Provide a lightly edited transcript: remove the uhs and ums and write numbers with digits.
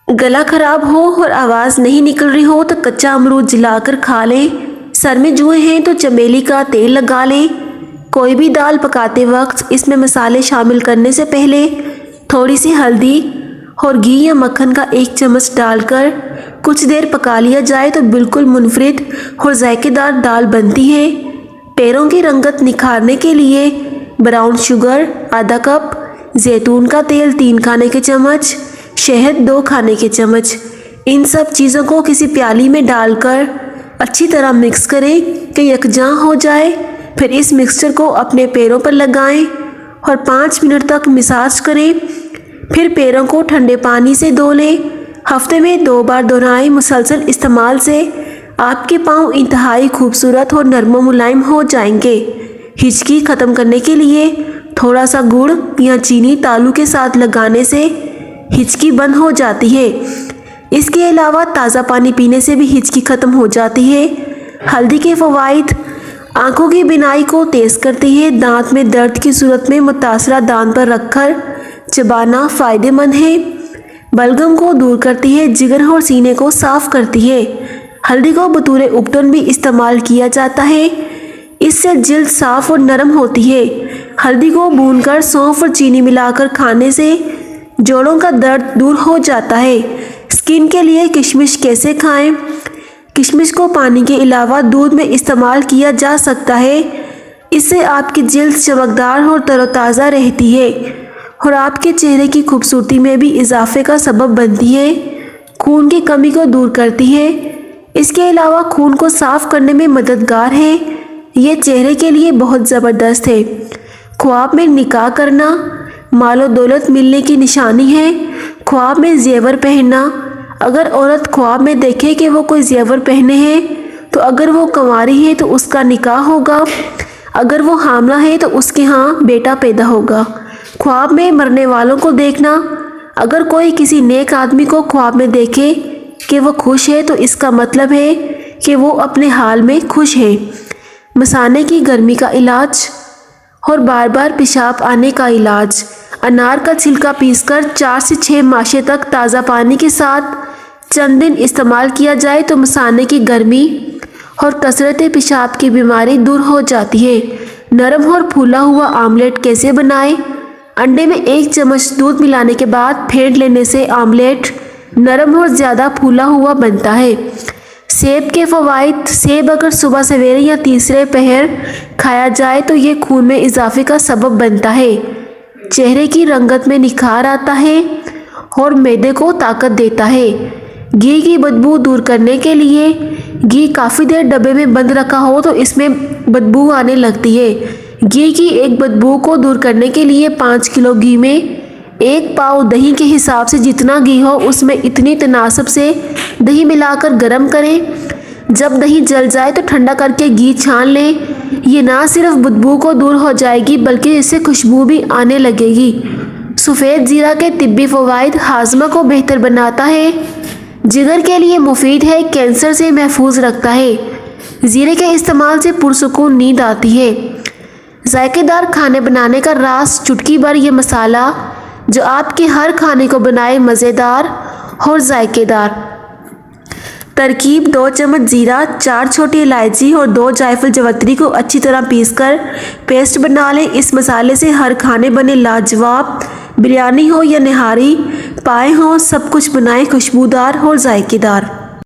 गला खराब हो और आवाज़ नहीं निकल रही हो तो कच्चा अमरूद जलाकर खा लें। सर में जुए हैं तो चमेली का तेल लगा लें। कोई भी दाल पकाते वक्त इसमें मसाले शामिल करने से पहले थोड़ी सी हल्दी और घी या मक्खन का 1 चम्मच डालकर कुछ देर पका लिया जाए तो बिल्कुल मुनफरिद और जायकेदार दाल बनती है। पैरों की रंगत निखारने के लिए ब्राउन शुगर आधा कप, जैतून का तेल 3 खाने के चम्मच, शहद 2 खाने के चम्मच, इन सब चीज़ों को किसी प्याली में डालकर अच्छी तरह मिक्स करें कि यकजां हो जाए। फिर इस मिक्सचर को अपने पैरों पर लगाएं और 5 मिनट तक मसाज करें। फिर पैरों को ठंडे पानी से धो लें। हफ्ते में 2 बार दोहराएं। मुसलसल इस्तेमाल से आपके पाँव इंतहाई खूबसूरत और नरम मुलायम हो जाएंगे। हिचकी ख़त्म करने के लिए थोड़ा सा गुड़ या चीनी तालू के साथ लगाने से हिचकी बंद हो जाती है। इसके अलावा ताज़ा पानी पीने से भी हिचकी ख़त्म हो जाती है। हल्दी के फ़वाइद: आँखों की बिनाई को तेज़ करती है। दांत में दर्द की सूरत में मुतासरा दांत पर रखकर चबाना फ़ायदेमंद है। बलगम को दूर करती है। जिगर और सीने को साफ़ करती है। हल्दी को बतौर उपटन भी इस्तेमाल किया जाता है। इससे जल्द साफ़ और नरम होती है। हल्दी को भूनकर सौंफ और चीनी मिलाकर खाने से जोड़ों का दर्द दूर हो जाता है। स्किन के लिए किशमिश कैसे खाएं? किशमिश को पानी के अलावा दूध में इस्तेमाल किया जा सकता है। इससे आपकी जल्द चमकदार और तरोताज़ा रहती है और आपके चेहरे की खूबसूरती में भी इजाफे का सबब बनती है। खून की कमी को दूर करती है। इसके अलावा खून को साफ़ करने में मददगार है। ये चेहरे के लिए बहुत ज़बरदस्त है। ख्वाब में निकाह करना मालो दौलत मिलने की निशानी है। ख्वाब में जेवर पहनना: अगर औरत ख्वाब में देखे कि वो कोई जेवर पहने हैं तो अगर वो कंवारी है तो उसका निकाह होगा। अगर वो हामला है तो उसके यहाँ बेटा पैदा होगा। ख्वाब में मरने वालों को देखना: अगर कोई किसी नेक आदमी को ख्वाब में देखे कि वो खुश है तो इसका मतलब है कि वो अपने हाल में खुश है। मसाने की गर्मी का इलाज और बार बार पेशाब आने का इलाज: अनार का छिलका पीसकर 4 से 6 माशे तक ताज़ा पानी के साथ चंद दिन इस्तेमाल किया जाए तो मसाने की गर्मी और कसरत पेशाब की बीमारी दूर हो जाती है। नरम और फूला हुआ आमलेट कैसे बनाएं? अंडे में 1 चम्मच दूध मिलाने के बाद फेंट लेने से आमलेट नरम और ज़्यादा फूला हुआ बनता है। सेब के फ़वाइद: सेब अगर सुबह सवेरे या तीसरे पहर खाया जाए तो ये खून में इजाफे का सबब बनता है। चेहरे की रंगत में निखार आता है और मैदे को ताकत देता है। घी की बदबू दूर करने के लिए: घी काफ़ी देर डब्बे में बंद रखा हो तो इसमें बदबू आने लगती है। घी की एक बदबू को दूर करने के लिए 5 किलो घी में 1 पाव दही के हिसाब से जितना घी हो उसमें इतनी तनासब से दही मिलाकर गर्म करें। जब दही जल जाए तो ठंडा करके घी छान लें। ये ना सिर्फ बदबू को दूर हो जाएगी बल्कि इससे खुशबू भी आने लगेगी। सफ़ेद ज़ीरा के तिब्बी फ़वाइद: हाजमा को बेहतर बनाता है। जिगर के लिए मुफीद है। कैंसर से महफूज रखता है। ज़ीरे के इस्तेमाल से पुरसुकून नींद आती है। जायकेदार खाने बनाने का राज: चुटकी भर ये मसाला जो आपके हर खाने को बनाए मज़ेदार और जायकेदार। तरकीब: 2 चम्मच ज़ीरा, 4 छोटी इलायची और 2 जायफल जवत्री को अच्छी तरह पीसकर पेस्ट बना लें। इस मसाले से हर खाने बने लाजवाब। बिरयानी हो या निहारी, पाए हों, सब कुछ बनाएं खुशबूदार और जायकेदार।